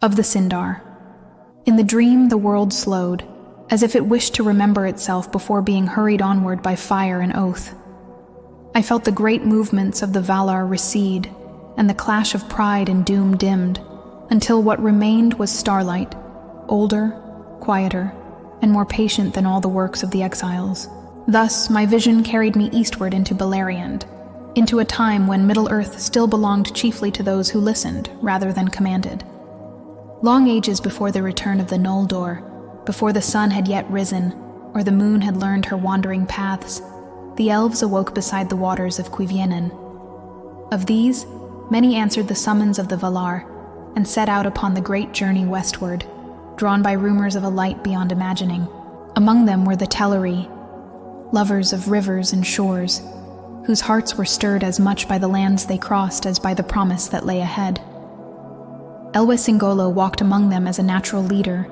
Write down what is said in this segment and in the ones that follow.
Of the Sindar. In the dream, the world slowed, as if it wished to remember itself before being hurried onward by fire and oath. I felt the great movements of the Valar recede, and the clash of pride and doom dimmed, until what remained was starlight, older, quieter, and more patient than all the works of the exiles. Thus, my vision carried me eastward into Beleriand, into a time when Middle-earth still belonged chiefly to those who listened rather than commanded. Long ages before the return of the Noldor, before the sun had yet risen, or the moon had learned her wandering paths, the elves awoke beside the waters of Cuiviénen. Of these, many answered the summons of the Valar, and set out upon the great journey westward, drawn by rumors of a light beyond imagining. Among them were the Teleri, lovers of rivers and shores, whose hearts were stirred as much by the lands they crossed as by the promise that lay ahead. Elwë Singolo walked among them as a natural leader,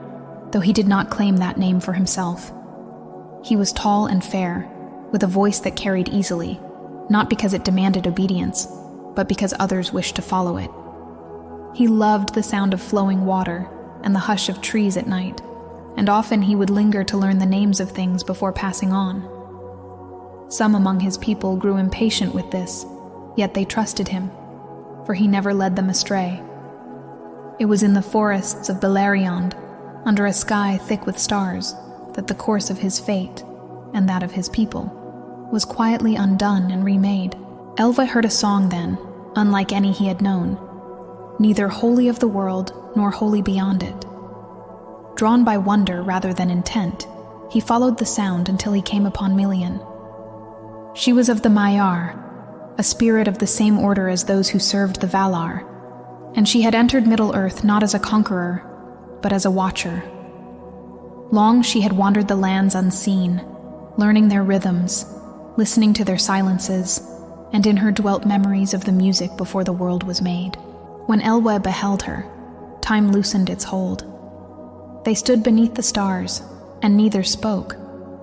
though he did not claim that name for himself. He was tall and fair, with a voice that carried easily, not because it demanded obedience, but because others wished to follow it. He loved the sound of flowing water and the hush of trees at night, and often he would linger to learn the names of things before passing on. Some among his people grew impatient with this, yet they trusted him, for he never led them astray. It was in the forests of Beleriand, under a sky thick with stars, that the course of his fate, and that of his people, was quietly undone and remade. Elwë heard a song then, unlike any he had known, neither wholly of the world nor wholly beyond it. Drawn by wonder rather than intent, he followed the sound until he came upon Melian. She was of the Maiar, a spirit of the same order as those who served the Valar, and she had entered Middle-earth not as a conqueror, but as a watcher. Long she had wandered the lands unseen, learning their rhythms, listening to their silences, and in her dwelt memories of the music before the world was made. When Elwë beheld her, time loosened its hold. They stood beneath the stars, and neither spoke,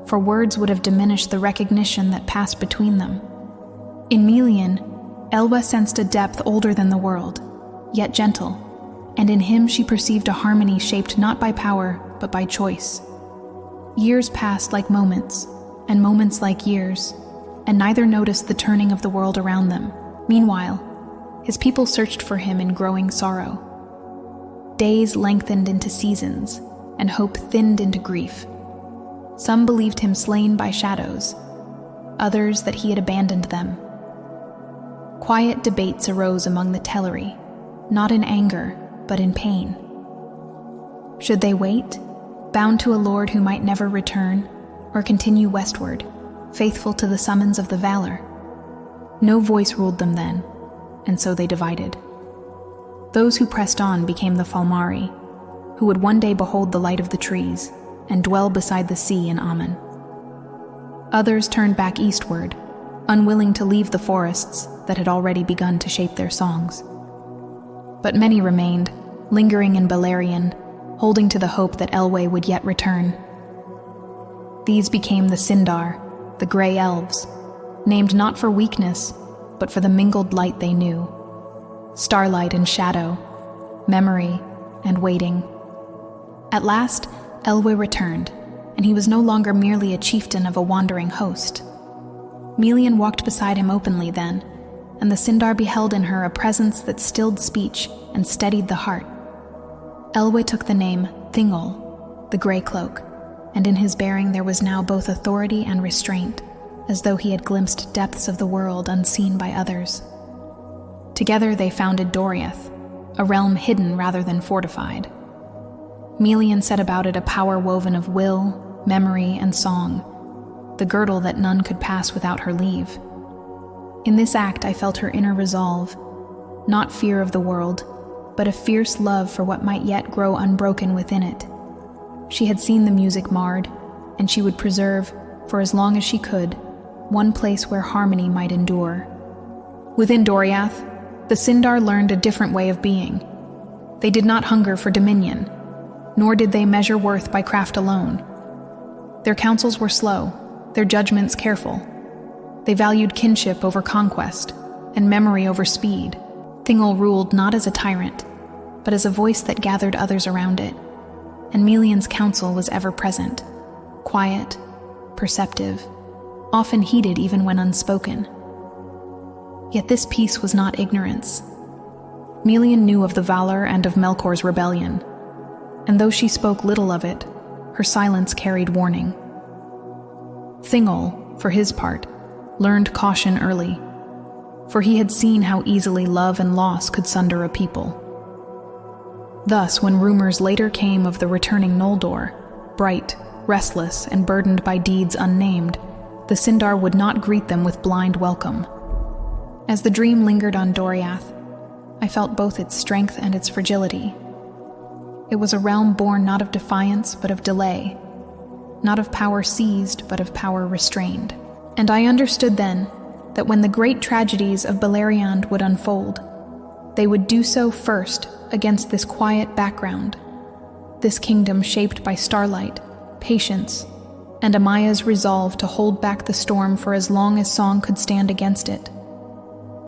for words would have diminished the recognition that passed between them. In Melian, Elwë sensed a depth older than the world, yet gentle, and in him she perceived a harmony shaped not by power, but by choice. Years passed like moments, and moments like years, and neither noticed the turning of the world around them. Meanwhile, his people searched for him in growing sorrow. Days lengthened into seasons, and hope thinned into grief. Some believed him slain by shadows, others that he had abandoned them. Quiet debates arose among the Teleri, not in anger, but in pain. Should they wait, bound to a lord who might never return, or continue westward, faithful to the summons of the Valar? No voice ruled them then, and so they divided. Those who pressed on became the Falmari, who would one day behold the light of the trees, and dwell beside the sea in Aman. Others turned back eastward, unwilling to leave the forests that had already begun to shape their songs. But many remained, lingering in Beleriand, holding to the hope that Elwë would yet return. These became the Sindar, the Grey Elves, named not for weakness, but for the mingled light they knew. Starlight and shadow, memory and waiting. At last, Elwë returned, and he was no longer merely a chieftain of a wandering host. Melian walked beside him openly then, and the Sindar beheld in her a presence that stilled speech and steadied the heart. Elwë took the name Thingol, the Grey Cloak, and in his bearing there was now both authority and restraint, as though he had glimpsed depths of the world unseen by others. Together they founded Doriath, a realm hidden rather than fortified. Melian set about it a power woven of will, memory, and song, the girdle that none could pass without her leave. In this act I felt her inner resolve, not fear of the world, but a fierce love for what might yet grow unbroken within it. She had seen the music marred, and she would preserve, for as long as she could, one place where harmony might endure. Within Doriath, the Sindar learned a different way of being. They did not hunger for dominion, nor did they measure worth by craft alone. Their counsels were slow, their judgments careful. They valued kinship over conquest, and memory over speed. Thingol ruled not as a tyrant, but as a voice that gathered others around it, and Melian's counsel was ever present, quiet, perceptive, often heeded even when unspoken. Yet this peace was not ignorance. Melian knew of the valor and of Melkor's rebellion, and though she spoke little of it, her silence carried warning. Thingol, for his part, learned caution early, for he had seen how easily love and loss could sunder a people. Thus, when rumors later came of the returning Noldor, bright, restless, and burdened by deeds unnamed, the Sindar would not greet them with blind welcome. As the dream lingered on Doriath, I felt both its strength and its fragility. It was a realm born not of defiance, but of delay, not of power seized, but of power restrained. And I understood then that when the great tragedies of Beleriand would unfold, they would do so first against this quiet background, this kingdom shaped by starlight, patience, and Amaya's resolve to hold back the storm for as long as song could stand against it.